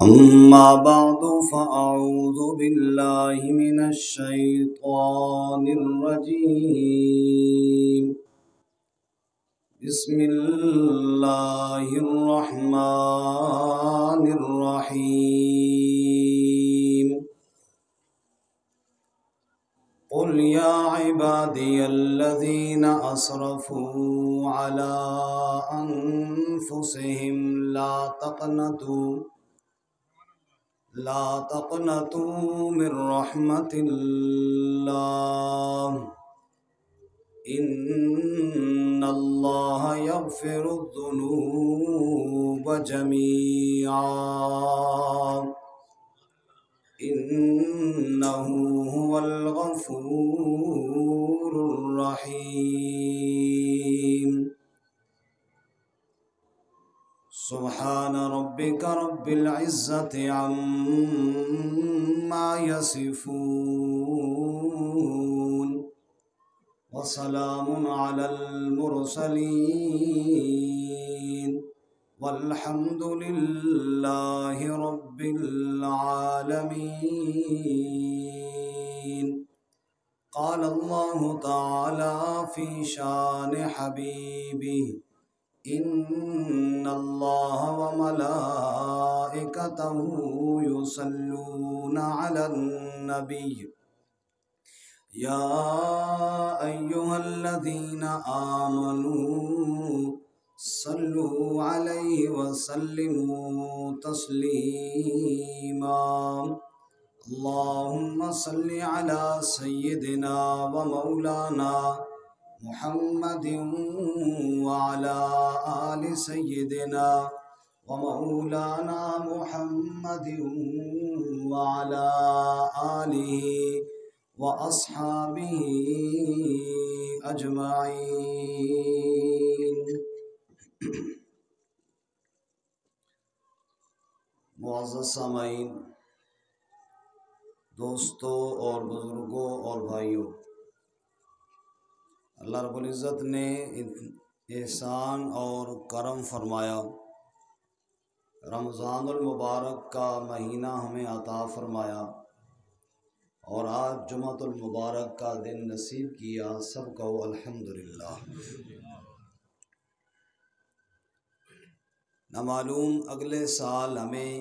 أما بعد فأعوذ بالله من الشيطان الرجيم. بسم الله الرحمن الرحيم. قل يا عبادي الذين أسرفوا على أنفسهم لا تقنطوا من رحمة الله إن الله يغفر الذنوب جميعا إنه هو الغفور الرحيم. سبحان ربك رب العزة عما يصفون وسلام على المرسلين والحمد لله رب العالمين. قال الله تعالى في شان حبيبه إن الله وملائكته يصلون على النبي يا أيها الذين آمنوا صلوا عليه وسلموا تسليما. اللهم صل على سيدنا ومولانا محمد وعلى آل سيدنا ومولانا محمد وعلى آله وأصحابه أجمعين. معزز سامعین، دوستوں اور بزرگوں اور بھائیوں، اللہ رب العزت نے احسان اور کرم فرمایا، رمضان المبارک کا مہینہ ہمیں عطا فرمایا اور آج جمعۃ المبارک کا دن نصیب کیا. سب کہو الحمدللہ. نہ معلوم اگلے سال ہمیں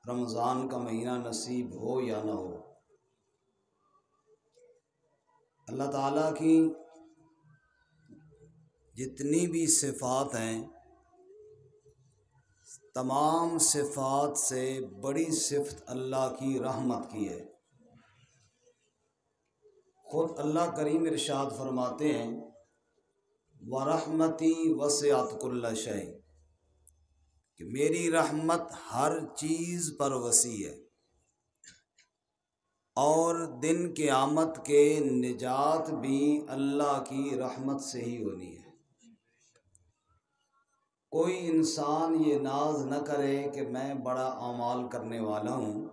رمضان کا مہینہ نصیب ہو یا نہ ہو. اللہ تعالیٰ کی جتنی بھی صفات ہیں، تمام صفات سے بڑی صفت اللہ کی رحمت کی ہے. خود اللہ کریم ارشاد فرماتے ہیں وَرَحْمَتِي وَسِعَتْ كُلَّ شَيْءٍ، کہ میری رحمت ہر چیز پر وسیع ہے، اور دن قیامت کے نجات بھی اللہ کی رحمت سے ہی ہونی ہے. کوئی انسان یہ ناز نہ کرے کہ میں بڑا اعمال کرنے والا ہوں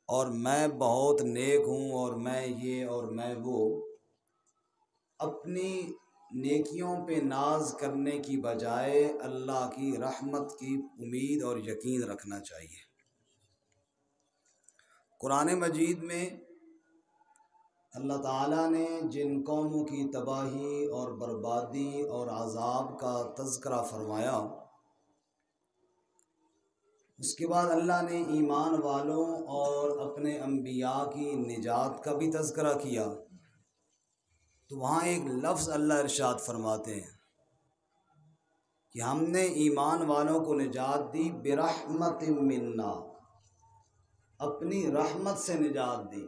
اور میں بہت نیک ہوں اور میں یہ اور میں وہ. اپنی نیکیوں پہ ناز کرنے کی بجائے اللہ کی رحمت کی امید اور یقین رکھنا چاہیے. قرآن مجید میں اللہ تعالیٰ نے جن قوموں کی تباہی اور بربادی اور عذاب کا تذکرہ فرمایا، اس کے بعد اللہ نے ایمان والوں اور اپنے انبیاء کی نجات کا بھی تذکرہ کیا. تو وہاں ایک لفظ اللہ ارشاد فرماتے ہیں کہ ہم نے ایمان والوں کو نجات دی برحمت منا، اپنی رحمت سے نجات دی.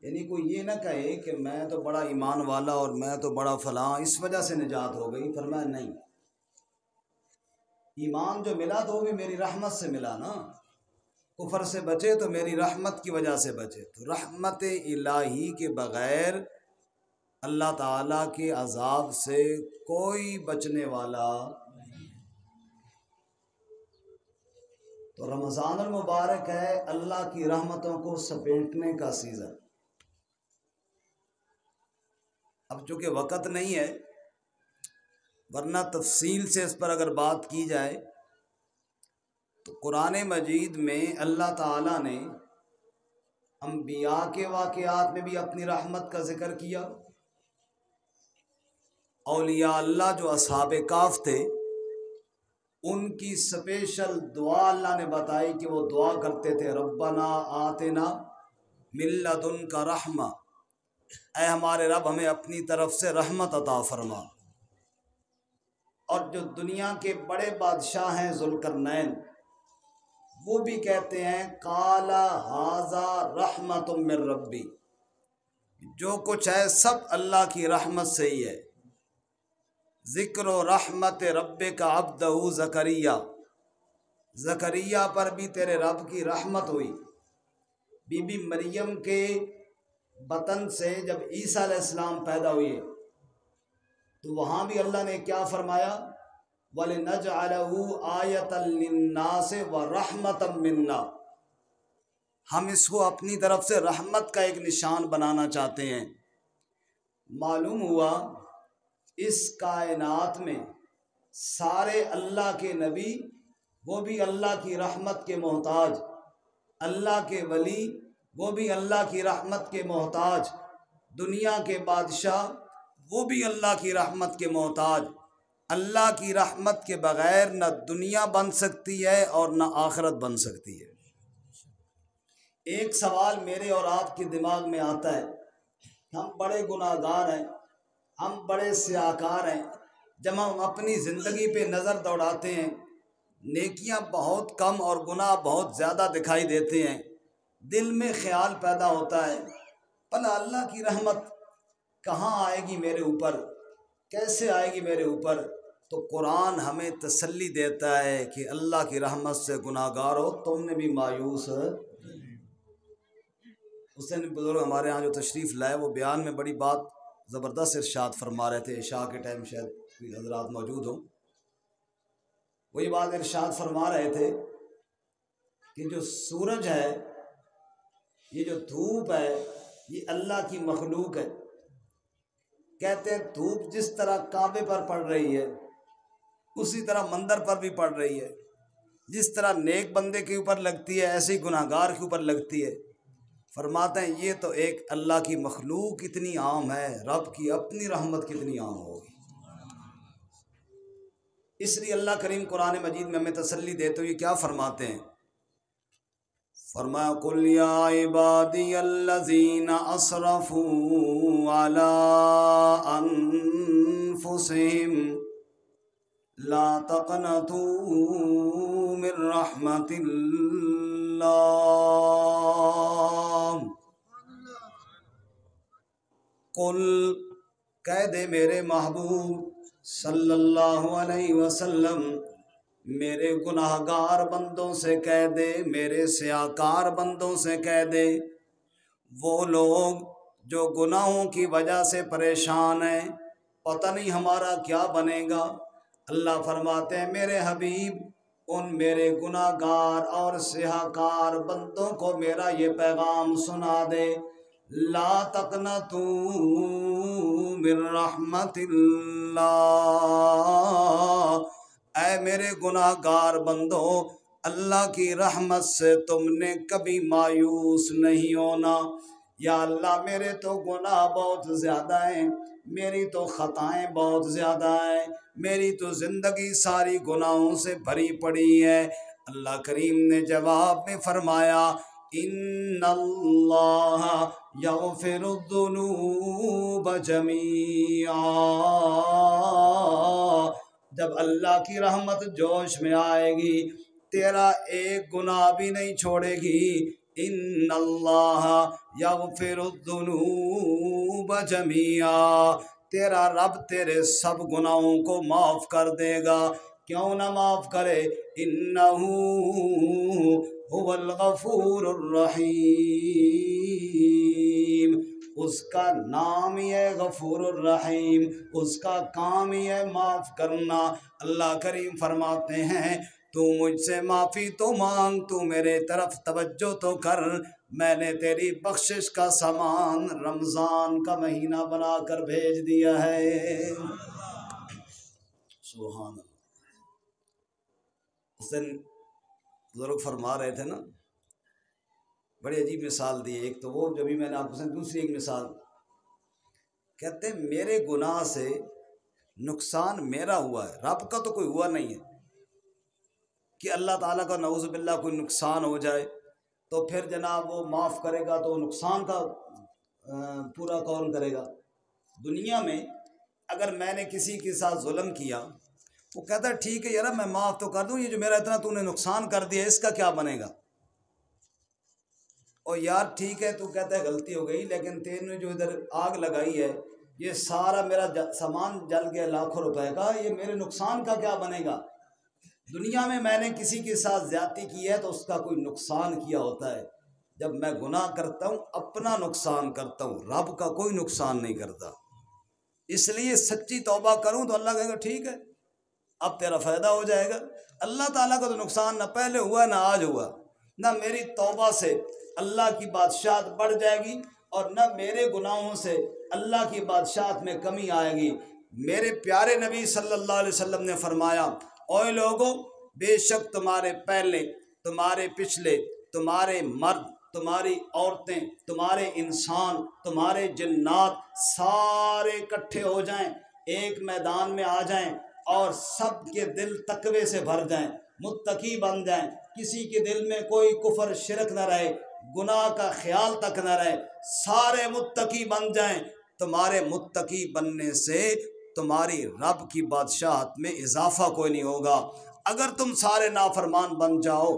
یعنی کوئی یہ نہ کہے کہ میں تو بڑا ایمان والا اور میں تو بڑا فلاں اس وجہ سے نجات ہو گئی. فرمایا نہیں، ایمان جو ملا تو وہ بھی میری رحمت سے ملا نا. کفر سے بچے تو میری رحمت کی وجہ سے بچے. تو رحمت الہی کے بغیر اللہ تعالیٰ کے عذاب سے کوئی بچنے والا. تو رمضان المبارک ہے اللہ کی رحمتوں کو سپیٹنے کا سیزن. اب چونکہ وقت نہیں ہے، ورنہ تفصیل سے اس پر اگر بات کی جائے تو قرآن مجید میں اللہ تعالیٰ نے انبیاء کے واقعات میں بھی اپنی رحمت کا ذکر کیا۔ اولیاء اللہ جو اصحاب کہف تھے ان کی اسپیشل دعا اللہ نے بتائی کہ وہ دعا کرتے تھے ربنا آتنا من لدنک رحمہ، اے ہمارے رب ہمیں اپنی طرف سے رحمت عطا فرما۔ اور جو دنیا کے بڑے بادشاہ ہیں ذوالقرنین، وہ بھی کہتے ہیں قال ھذا رحمت من ربی، جو کچھ ہے سب اللہ کی رحمت سے ہی ہے۔ ذکر و رحمت رب کا عبدہ زکریا، زکریا پر بھی تیرے رب کی رحمت ہوئی۔ بی بی مریم کے بطن سے جب عیسیٰ علیہ السلام پیدا ہوئے تو وہاں بھی اللہ نے کیا فرمایا وَلِنَجْعَلَهُ آیَةً لِلنَّاسِ وَرَحْمَةً مِنَّا، ہم اس کو اپنی طرف سے رحمت کا ایک نشان بنانا چاہتے ہیں۔ معلوم ہوا اس کائنات میں سارے اللہ کے نبی وہ بھی اللہ کی رحمت کے محتاج، اللہ کے ولی وہ بھی اللہ کی رحمت کے محتاج، دنیا کے بادشاہ وہ بھی اللہ کی رحمت کے محتاج۔ اللہ کی رحمت کے بغیر نہ دنیا بن سکتی ہے اور نہ آخرت بن سکتی ہے۔ ایک سوال میرے اور آپ کے دماغ میں آتا ہے، ہم بڑے گناہ گار ہیں، ہم بڑے سیاہکار ہیں، جب ہم اپنی زندگی پہ نظر دوڑاتے ہیں نیکیاں بہت کم اور گناہ بہت زیادہ دکھائی دیتے ہیں، دل میں خیال پیدا ہوتا ہے بھلا اللہ کی رحمت کہاں آئے گی میرے اوپر، کیسے آئے گی میرے اوپر؟ تو قرآن ہمیں تسلی دیتا ہے کہ اللہ کی رحمت سے گناہ گار ہو تم نے بھی مایوس۔ اس دن بزرگ ہمارے ہاں جو تشریف لائے وہ بیان میں بڑی بات زبردست ارشاد فرما رہے تھے، عشاء کے ٹائم شاید کوئی حضرات موجود ہوں، وہی بات ارشاد فرما رہے تھے کہ جو سورج ہے، یہ جو دھوپ ہے، یہ اللہ کی مخلوق ہے۔ کہتے ہیں دھوپ جس طرح کعبے پر پڑ رہی ہے اسی طرح مندر پر بھی پڑ رہی ہے، جس طرح نیک بندے کے اوپر لگتی ہے ایسے ہی گناہ گار کے اوپر لگتی ہے۔ فرماتے ہیں یہ تو ایک اللہ کی مخلوق کتنی عام ہے، رب کی اپنی رحمت کتنی عام ہوگی۔ اس لیے اللہ کریم قرآن مجید میں ہمیں تسلی دیتے ہوئے کیا فرماتے ہیں؟ فرمایا قُلْ يَا عِبَادِيَ الَّذِينَ أَسْرَفُوا عَلَىٰ أَنفُسِهِمْ لَا تَقْنَطُوا مِن رَحْمَةِ اللَّهِ، قل کہہ دے میرے محبوب صلی اللہ علیہ وسلم، میرے گناہ گار بندوں سے کہہ دے، میرے سیاہکار بندوں سے کہہ دے، وہ لوگ جو گناہوں کی وجہ سے پریشان ہیں پتہ نہیں ہمارا کیا بنے گا، اللہ فرماتے ہیں میرے حبیب ان میرے گناہ گار اور سیاہکار بندوں کو میرا یہ پیغام سنا دے، لا تقنطوا من رحمت اللہ، اے میرے گناہ گار بندو اللہ کی رحمت سے تم نے کبھی مایوس نہیں ہونا۔ یا اللہ میرے تو گناہ بہت زیادہ ہیں، میری تو خطائیں بہت زیادہ ہیں، میری تو زندگی ساری گناہوں سے بھری پڑی ہے۔ اللہ کریم نے جواب میں فرمایا ان اللہ یغفر الذنوب جمیعا، جب اللہ کی رحمت جوش میں آئے گی تیرا ایک گناہ بھی نہیں چھوڑے گی۔ ان اللہ یغفر الذنوب جمیعا، تیرا رب تیرے سب گناہوں کو معاف کر دے گا، کیوں نہ معاف کرے، انہ هو الغفور الرحیم، اس کا نام ہی ہے غفور الرحیم، اس کا کام ہی ہے معاف کرنا۔ اللہ کریم فرماتے ہیں تو مجھ سے معافی تو مانگ، تو میرے طرف توجہ تو کر، میں نے تیری بخشش کا سامان رمضان کا مہینہ بنا کر بھیج دیا ہے۔ سبحان اللہ۔ اس دن بزرگ فرما رہے تھے نا، بڑی عجیب مثال دی. ایک تو وہ جو بھی میں نے آپ کو سنائی، دوسری ایک مثال کہتے ہیں میرے گناہ سے نقصان میرا ہوا ہے، رب کا تو کوئی ہوا نہیں ہے. کہ اللہ تعالیٰ کا نعوذ باللہ کوئی نقصان ہو جائے تو پھر جناب وہ معاف کرے گا، تو نقصان کا پورا کون کرے گا؟ دنیا میں اگر میں نے کسی کے ساتھ ظلم کیا، وہ کہتا ہے ٹھیک ہے یار میں معاف تو کر دوں، یہ جو میرا اتنا تو نے نقصان کر دیا اس کا کیا بنے گا؟ اور یار ٹھیک ہے تو کہتا ہے غلطی ہو گئی، لیکن تیرے نے جو ادھر آگ لگائی ہے، یہ سارا میرا سامان جل گیا لاکھوں روپے کا، یہ میرے نقصان کا کیا بنے گا؟ دنیا میں نے کسی کے ساتھ زیادتی کی ہے تو اس کا کوئی نقصان کیا ہوتا ہے. جب میں گناہ کرتا ہوں اپنا نقصان کرتا ہوں، رب کا کوئی نقصان نہیں کرتا. اس لیے سچی توبہ کروں تو اللہ کہے گا ٹھیک ہے اب تیرا فائدہ ہو جائے گا. اللہ تعالیٰ کا تو نقصان نہ پہلے ہوا نہ آج ہوا، نہ میری توبہ سے اللہ کی بادشاہت بڑھ جائے گی اور نہ میرے گناہوں سے اللہ کی بادشاہت میں کمی آئے گی. میرے پیارے نبی صلی اللہ علیہ وسلم نے فرمایا، اوے لوگوں، بے شک تمہارے پہلے، تمہارے پچھلے، تمہارے مرد، تمہاری عورتیں، تمہارے انسان، تمہارے جنات سارے اکٹھے ہو جائیں، ایک میدان میں آ جائیں اور سب کے دل تقوی سے بھر جائیں، متقی بن جائیں، کسی کے دل میں کوئی کفر شرک نہ رہے، گناہ کا خیال تک نہ رہے، سارے متقی بن جائیں. تمہارے متقی بننے سے تمہاری رب کی بادشاہت میں اضافہ کوئی نہیں ہوگا. اگر تم سارے نافرمان بن جاؤ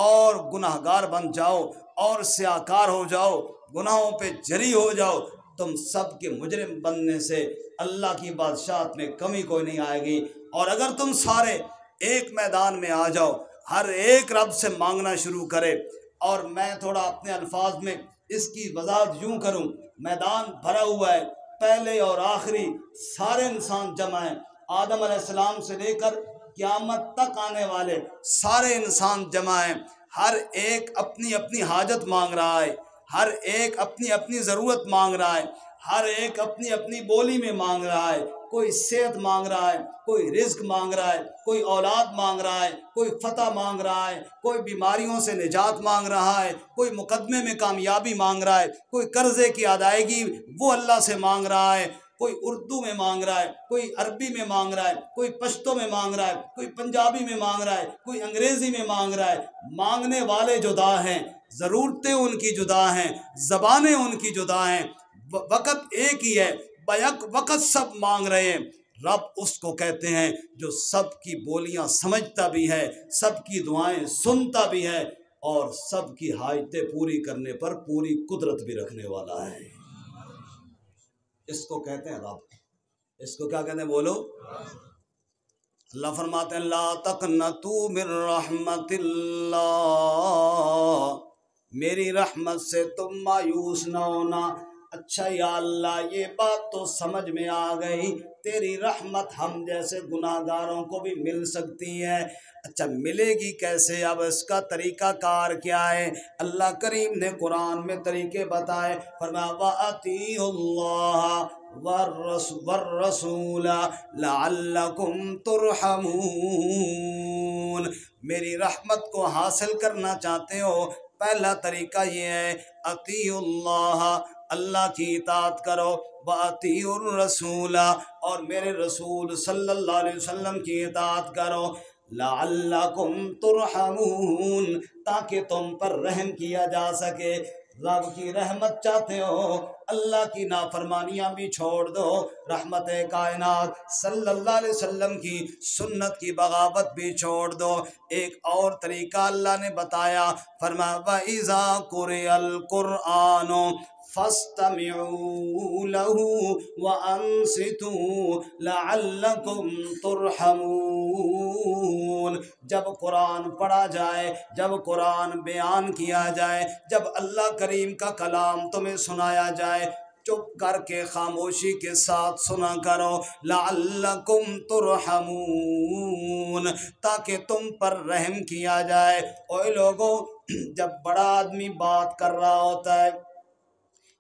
اور گناہگار بن جاؤ اور سیاکار ہو جاؤ، گناہوں پہ جری ہو جاؤ، تم سب کے مجرم بننے سے اللہ کی بادشاہت میں کمی کوئی نہیں آئے گی. اور اگر تم سارے ایک میدان میں آ جاؤ، ہر ایک رب سے مانگنا شروع کرے، اور میں تھوڑا اپنے الفاظ میں اس کی وضاحت یوں کروں، میدان بھرا ہوا ہے، پہلے اور آخری سارے انسان جمع ہیں، آدم علیہ السلام سے لے کر قیامت تک آنے والے سارے انسان جمع ہیں، ہر ایک اپنی اپنی حاجت مانگ رہا ہے، ہر ایک اپنی اپنی ضرورت مانگ رہا ہے، ہر ایک اپنی اپنی بولی میں مانگ رہا ہے. کوئی صحت مانگ رہا ہے، کوئی رزق مانگ رہا ہے، کوئی اولاد مانگ رہا ہے، کوئی فتح مانگ رہا ہے، کوئی بیماریوں سے نجات مانگ رہا ہے، کوئی مقدمے میں کامیابی مانگ رہا ہے، کوئی قرضے کی ادائیگی وہ اللہ سے مانگ رہا ہے، کوئی اردو میں مانگ رہا ہے، کوئی عربی میں مانگ رہا ہے، کوئی پشتو میں مانگ رہا ہے، کوئی پنجابی میں مانگ رہا ہے، کوئی انگریزی میں مانگ رہا ہے. مانگنے والے جدا ہیں، ضرورتیں ان کی جدا ہیں، زبانیں ان کی جدا ہیں، وقت ایک ہی ہے، بیک وقت سب مانگ رہے ہیں. رب اس کو کہتے ہیں جو سب کی بولیاں سمجھتا بھی ہے، سب کی دعائیں سنتا بھی ہے اور سب کی حاجتیں پوری کرنے پر پوری قدرت بھی رکھنے والا ہے. اس کو کہتے ہیں رب. اس کو کیا کہتے ہیں بولو؟ اللہ فرماتے ہیں لا تقنطوا من رحمت اللہ، میری رحمت سے تم مایوس نہ ہونا. اچھا یا اللہ یہ بات تو سمجھ میں آ گئی، تیری رحمت ہم جیسے گناہ گاروں کو بھی مل سکتی ہے. اچھا ملے گی کیسے؟ اب اس کا طریقہ کار کیا ہے؟ اللہ کریم نے قرآن میں طریقے بتائے، فرمایا وَأَطِیعُوا اللَّهَ والرسول لعلکم ترحمون. میری رحمت کو حاصل کرنا چاہتے ہو، پہلا طریقہ یہ ہے اطیعوا اللہ، اللہ کی اطاعت کرو، وَأَطِیعُوا الرَّسُولَ اور میرے رسول صلی اللہ علیہ وسلم کی اطاعت کرو، لعلکم ترحمون تاکہ تم پر رحم کیا جا سکے. رب کی رحمت چاہتے ہو، اللہ کی نافرمانیاں بھی چھوڑ دو، رحمت کائنات صلی اللہ علیہ وسلم کی سنت کی بغاوت بھی چھوڑ دو. ایک اور طریقہ اللہ نے بتایا، فرمایا وَإِذَا قُرِئَ الْقُرْآنُ فَاسْتَمِعُوا لَهُ وَأَنصِتُوا لَعَلَّكُمْ تُرْحَمُونَ. جب قرآن پڑھا جائے، جب قرآن بیان کیا جائے، جب اللہ کریم کا کلام تمہیں سنایا جائے، چپ کر کے خاموشی کے ساتھ سنا کرو، لعلکم ترحمون تاکہ تم پر رحم کیا جائے. اوے لوگوں، جب بڑا آدمی بات کر رہا ہوتا ہے،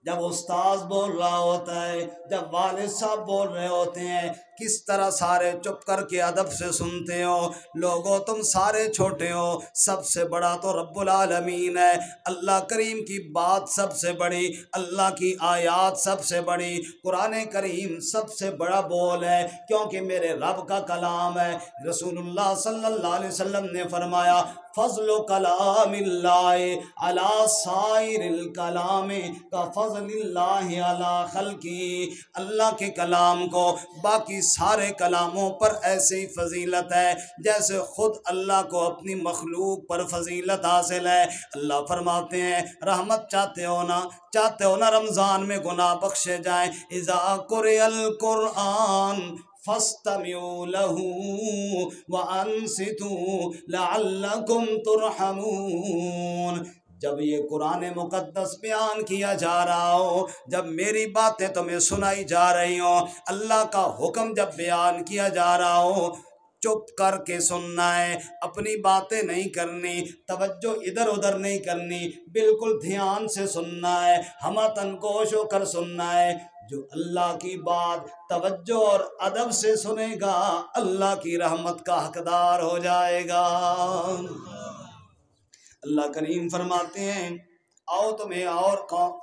جب استاذ بول رہا ہوتا ہے، جب والد صاحب بول رہے ہوتے ہیں، کس طرح سارے چپ کر کے ادب سے سنتے ہو۔ لوگوں تم سارے چھوٹے ہو، سب سے بڑا تو رب العالمین ہے۔ اللہ کریم کی بات سب سے بڑی، اللہ کی آیات سب سے بڑی، قرآن کریم سب سے بڑا بول ہے، کیونکہ میرے رب کا کلام ہے۔ رسول اللہ صلی اللہ علیہ وسلم نے فرمایا فضل کلام اللہ علی سائر الکلام کا فضل اللہ علی خلقی، اللہ کے کلام کو باقی سارے کلاموں پر ایسی ہی فضیلت ہے جیسے خود اللہ کو اپنی مخلوق پر فضیلت حاصل ہے۔ اللہ فرماتے ہیں رحمت چاہتے ہو نا رمضان میں گناہ بخشے جائیں، اذا قرئ القرآن فاستمعوا له وانصتوا لعلكم ترحمون۔ جب یہ قرآن مقدس بیان کیا جا رہا ہو، جب میری باتیں تمہیں سنائی جا رہی ہوں، اللہ کا حکم جب بیان کیا جا رہا ہو، چپ کر کے سننا ہے، اپنی باتیں نہیں کرنی، توجہ ادھر ادھر نہیں کرنی، بالکل دھیان سے سننا ہے، ہمتن گوش ہو کر سننا ہے۔ جو اللہ کی بات توجہ اور ادب سے سنے گا، اللہ کی رحمت کا حقدار ہو جائے گا۔ اللہ کریم فرماتے ہیں آؤ تمہیں اور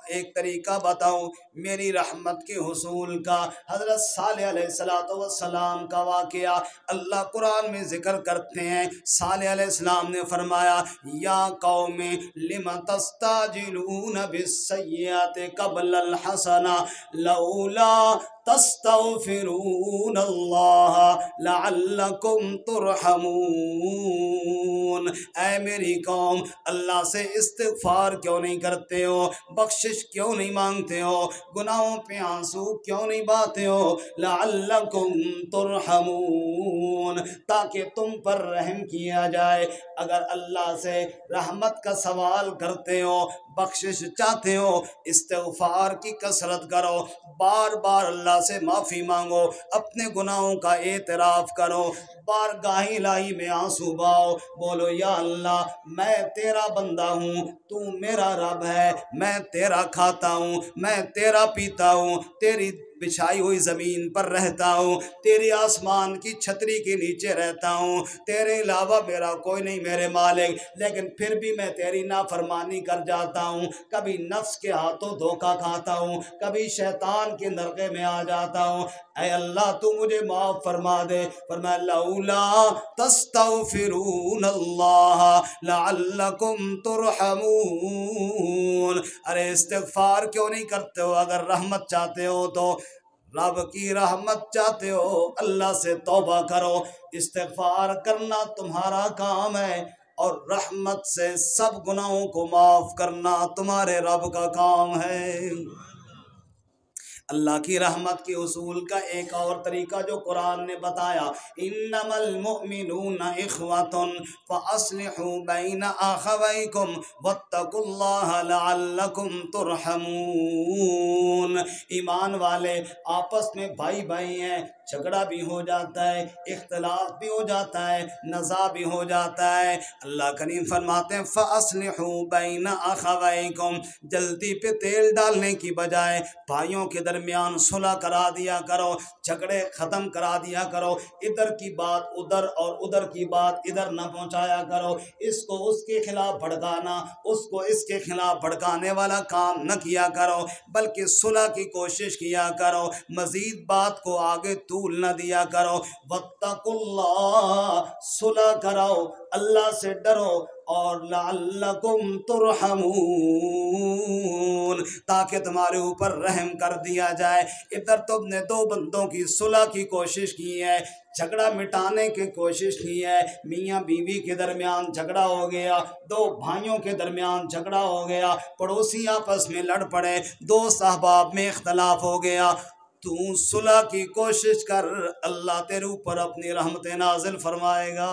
ایک طریقہ بتاؤں میری رحمت کے حصول کا۔ حضرت صالح علیہ السلام کا واقعہ اللہ قرآن میں ذکر کرتے ہیں۔ صالح علیہ السلام نے فرمایا یا قوم لم تستعجلون بالسیئات قبل الحسنہ لولا تستغفرون اللہ لعلکم ترحمون۔ اے میری قوم، اللہ سے استغفار کیوں نہیں کرتے ہو؟ بخشش کیوں نہیں مانگتے ہو؟ گناہوں پہ آنسو کیوں نہیں بہاتے ہو؟ لعلکم ترحمون، تاکہ تم پر رحم کیا جائے۔ اگر اللہ سے رحمت کا سوال کرتے ہو، بخشش چاہتے ہو، استغفار کی کثرت کرو، بار بار اللہ سے معافی مانگو، اپنے گناہوں کا اعتراف کرو، بارگاہ الہی میں آنسو بہاؤ، بولو یا اللہ میں تیرا بندہ ہوں، تو میرا رب ہے، میں تیرا کھاتا ہوں، میں تیرا پیتا ہوں، تیری بچھائی ہوئی زمین پر رہتا ہوں، تیری آسمان کی چھتری کے نیچے رہتا ہوں، تیرے علاوہ میرا کوئی نہیں میرے مالک، لیکن پھر بھی میں تیری نافرمانی کر جاتا ہوں، کبھی نفس کے ہاتھوں دھوکہ کھاتا ہوں، کبھی شیطان کے نرغے میں آ جاتا ہوں، اے اللہ تو مجھے معاف فرما دے۔ فرمایا لولا تستغفرون اللہ لعلکم ترحمون، ارے استغفار کیوں نہیں کرتے ہو؟ اگر رحمت چاہتے ہو تو، رب کی رحمت چاہتے ہو، اللہ سے توبہ کرو، استغفار کرنا تمہارا کام ہے، اور رحمت سے سب گناہوں کو معاف کرنا تمہارے رب کا کام ہے۔ اللہ کی رحمت کے حصول کا ایک اور طریقہ جو قرآن نے بتایا، انما المؤمنون اخوۃ فاصلحوا بین اخویکم واتقوا اللہ لعلکم ترحمون۔ ایمان والے آپس میں بھائی بھائی ہیں، جھگڑا بھی ہو جاتا ہے، اختلاف بھی ہو جاتا ہے، نزاع بھی ہو جاتا ہے، اللہ کریم فرماتے ہیں فَأَصْلِحُوا بَيْنَ أَخَوَيْكُمْ، جلدی پہ تیل ڈالنے کی بجائے بھائیوں کے درمیان صلح کرا دیا کرو، جھگڑے ختم کرا دیا کرو، ادھر کی بات ادھر اور ادھر کی بات ادھر نہ پہنچایا کرو، اس کو اس کے خلاف بھڑکانا، اس کو اس کے خلاف بھڑکانے والا کام نہ کیا کرو، بلکہ صلح کی کوشش کیا کرو، مزید بات کو آگے طول نہ دیا کرو۔ واتقوا اللہ، صلح کراؤ، اللہ سے ڈرو، اور لعلکم ترحمون، تاکہ تمہارے اوپر رحم کر دیا جائے۔ ادھر تم نے دو بندوں کی صلح کی کوشش کی ہے، جھگڑا مٹانے کی کوشش کی ہے، میاں بیوی کے درمیان جھگڑا ہو گیا، دو بھائیوں کے درمیان جھگڑا ہو گیا، پڑوسی آپس میں لڑ پڑے، دوست احباب میں اختلاف ہو گیا، تو صلح کی کوشش کر، اللہ تیرے اوپر اپنی رحمت نازل فرمائے گا۔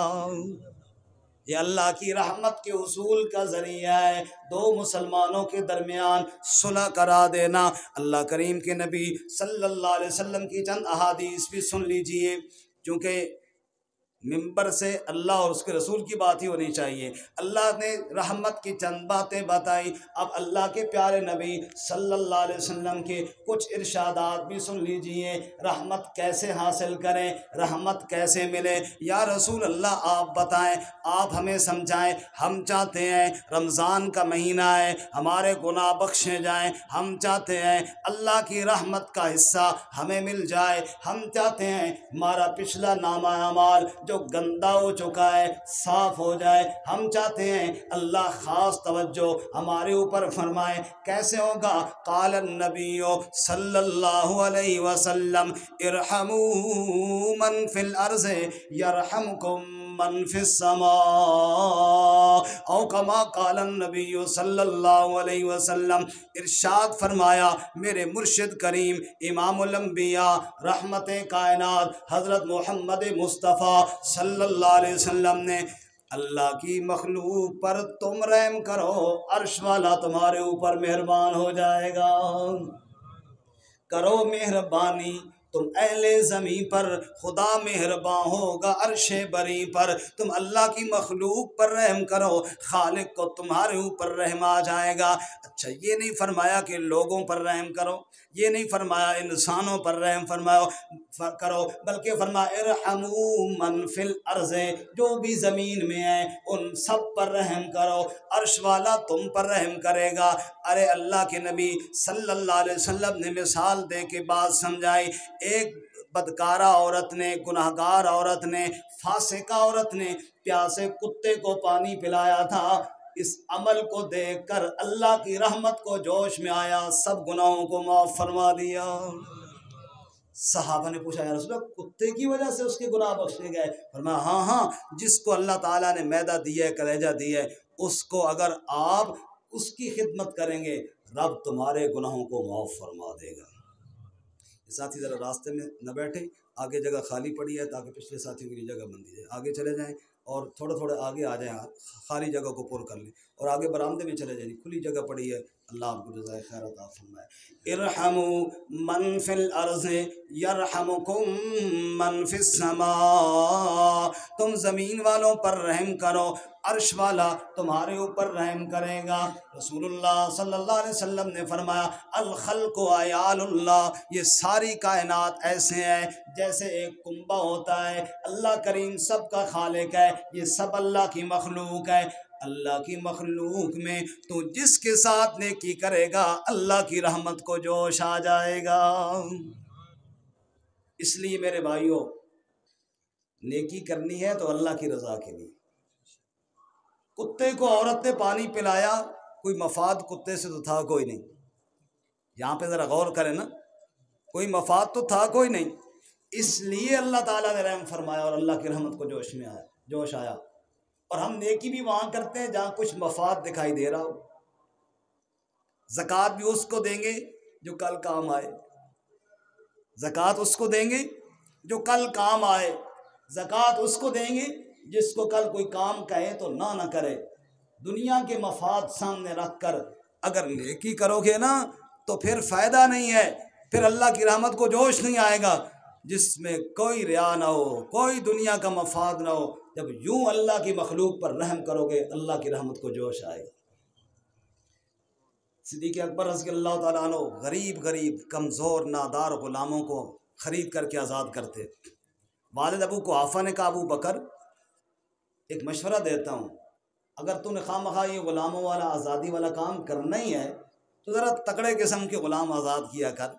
یہ اللہ کی رحمت کے حصول کا ذریعہ ہے، دو مسلمانوں کے درمیان صلح کرا دینا۔ اللہ کریم کے نبی صلی اللہ علیہ وسلم کی چند احادیث بھی سن لیجئے، چونکہ منبر سے اللہ اور اس کے رسول کی بات ہی ہونی چاہیے۔ اللہ نے رحمت کی چند باتیں بتائی، اب اللہ کے پیارے نبی صلی اللہ علیہ وسلم کے کچھ ارشادات بھی سن لیجئے۔ رحمت کیسے حاصل کریں، رحمت کیسے ملے؟ یا رسول اللہ آپ بتائیں، آپ ہمیں سمجھائیں۔ ہم چاہتے ہیں رمضان کا مہینہ ہے، ہمارے گناہ بخشے جائیں، ہم چاہتے ہیں اللہ کی رحمت کا حصہ ہمیں مل جائے، ہم چاہتے ہیں ہمارا پچھلا نامہ اعمال جو گندا ہو چکا ہے صاف ہو جائے، ہم چاہتے ہیں اللہ خاص توجہ ہمارے اوپر فرمائے۔ کیسے ہوگا؟ قال النبی صلی اللہ علیہ وسلم ارحموا من فی الارض یرحمکم من فی السماء، او کما قال النبی صلی اللہ علیہ وسلم، ارشاد فرمایا میرے مرشد کریم امام الانبیاء رحمت کائنات حضرت محمد مصطفیٰ صلی اللہ علیہ وسلم نے، اللہ کی مخلوق پر تم رحم کرو، عرش والا تمہارے اوپر مہربان ہو جائے گا۔ کرو مہربانی تم اہل زمین پر، خدا مہربان ہوگا عرش بری پر۔ تم اللہ کی مخلوق پر رحم کرو، خالق کو تمہارے اوپر رحم آ جائے گا۔ اچھا، یہ نہیں فرمایا کہ لوگوں پر رحم کرو، یہ نہیں فرمایا انسانوں پر رحم کرو، بلکہ فرمایا ارحموا من فی الارض، جو بھی زمین میں ہیں ان سب پر رحم کرو، عرش والا تم پر رحم کرے گا۔ ارے اللہ کے نبی صلی اللہ علیہ وسلم نے مثال دے کے بات سمجھائی۔ ایک بدکارہ عورت نے، گناہگار عورت نے، فاسقہ عورت نے پیاسے کتے کو پانی پلایا تھا۔ اس عمل کو دیکھ کر اللہ کی رحمت کو جوش میں آیا، سب گناہوں کو معاف فرما دیا۔ صحابہ نے پوچھا یا رسول اللہ کتے کی وجہ سے اس کے گناہ بخشے گئے؟ فرمایا ہاں، جس کو اللہ تعالیٰ نے معدہ دیا ہے، کلیجہ دیا ہے، اس کو اگر آپ اس کی خدمت کریں گے رب تمہارے گناہوں کو معاف فرما دے گا۔ ساتھی ذرا راستے میں نہ بیٹھیں، آگے جگہ خالی پڑی ہے تاکہ پچھلے ساتھیوں کے لیے جگہ بن دی جائے، آگے چلے جائیں اور تھوڑے آگے آ جائیں، خالی جگہ کو پر کر لیں، اور آگے برآمدے میں چلے جائیں، کھلی جگہ پڑی ہے، اللہ آپ کو جزائے خیر عطا فرمائے۔ ارحموا من فی الارض یرحمکم من فی السماء، تم زمین والوں پر رحم کرو، عرش والا تمہارے اوپر رحم کرے گا۔ رسول اللہ صلی اللہ علیہ وسلم نے فرمایا الخلق عیال اللہ، یہ ساری کائنات ایسے ہیں جیسے ایک کنبہ ہوتا ہے، اللہ کریم سب کا خالق ہے، یہ سب اللہ کی مخلوق ہے۔ اللہ کی مخلوق میں تو جس کے ساتھ نیکی کرے گا اللہ کی رحمت کو جوش آ جائے گا۔ اس لیے میرے بھائیوں، نیکی کرنی ہے تو اللہ کی رضا کے لیے۔ کتے کو عورت نے پانی پلایا، کوئی مفاد کتے سے تو تھا کوئی نہیں، یہاں پہ ذرا غور کریں نا، کوئی مفاد تو تھا کوئی نہیں، اس لیے اللہ تعالیٰ نے رحم فرمایا اور اللہ کی رحمت کو جوش آیا۔ اور ہم نیکی بھی وہاں کرتے ہیں جہاں کچھ مفاد دکھائی دے رہا ہو۔ زکوٰۃ بھی اس کو دیں گے جو کل کام آئے، زکوٰۃ اس کو دیں گے جو کل کام آئے، زکوٰۃ اس کو دیں گے جس کو کل کوئی کام کہے تو نہ کرے۔ دنیا کے مفاد سامنے رکھ کر اگر نیکی کرو گے نا تو پھر فائدہ نہیں ہے، پھر اللہ کی رحمت کو جوش نہیں آئے گا، جس میں کوئی ریا نہ ہو، کوئی دنیا کا مفاد نہ ہو۔ جب یوں اللہ کی مخلوق پر رحم کرو گے اللہ کی رحمت کو جوش آئے گا۔ صدیق اکبر رضی اللہ تعالیٰ عنہ غریب کمزور نادار غلاموں کو خرید کر کے آزاد کرتے۔ والد ابو قحافہ نے کہا ابو بکر ایک مشورہ دیتا ہوں، اگر تو نے خواہ یہ غلاموں والا آزادی والا کام کرنا ہی ہے تو ذرا تکڑے قسم کے غلام آزاد کیا کر،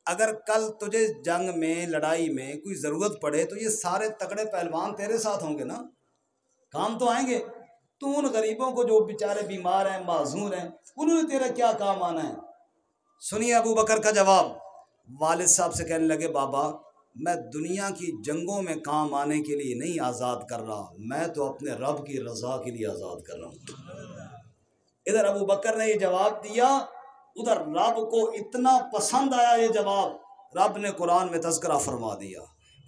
اگر کل تجھے جنگ میں لڑائی میں کوئی ضرورت پڑے تو یہ سارے تکڑے پہلوان تیرے ساتھ ہوں گے نا، کام تو آئیں گے، تو ان غریبوں کو جو بیچارے بیمار ہیں معذور ہیں انہوں نے تیرا کیا کام آنا ہے؟ سنیے ابو بکر کا جواب، والد صاحب سے کہنے لگے بابا میں دنیا کی جنگوں میں کام آنے کے لیے نہیں آزاد کر رہا، میں تو اپنے رب کی رضا کے لیے آزاد کر رہا ہوں۔ ادھر ابو بکر نے یہ جواب دیا، ادھر رب کو اتنا پسند آیا یہ جواب، رب نے قرآن میں تذکرہ فرما دیا،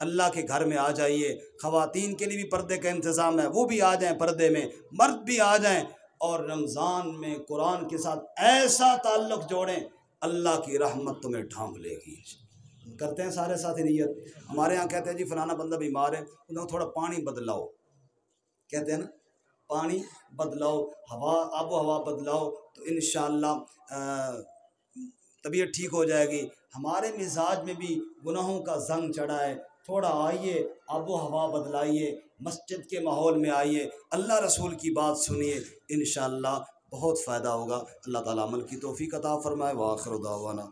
اللہ کے گھر میں آ جائیے، خواتین کے لیے بھی پردے کا انتظام ہے، وہ بھی آ جائیں پردے میں، مرد بھی آ جائیں، اور رمضان میں قرآن کے ساتھ ایسا تعلق جوڑیں اللہ کی رحمت تمہیں ڈھانپ لے گی۔ کرتے ہیں سارے ساتھی نیت؟ ہمارے ہاں کہتے ہیں جی فلانا بندہ بیمار ہے، انہیں تھوڑا پانی بدلاؤ، کہتے ہیں نا پانی بدلاؤ، آب و ہوا بدلاؤ تو انشاءاللہ طبیعت ٹھیک ہو جائے گی۔ ہمارے مزاج میں بھی گناہوں کا زنگ چڑھا ہے، تھوڑا آئیے، آب و ہوا بدلائیے، مسجد کے ماحول میں آئیے، اللہ رسول کی بات سنیے، انشاءاللہ بہت فائدہ ہوگا۔ اللہ تعالیٰ عمل کی توفیق عطا فرمائے۔ وآخر دعوانا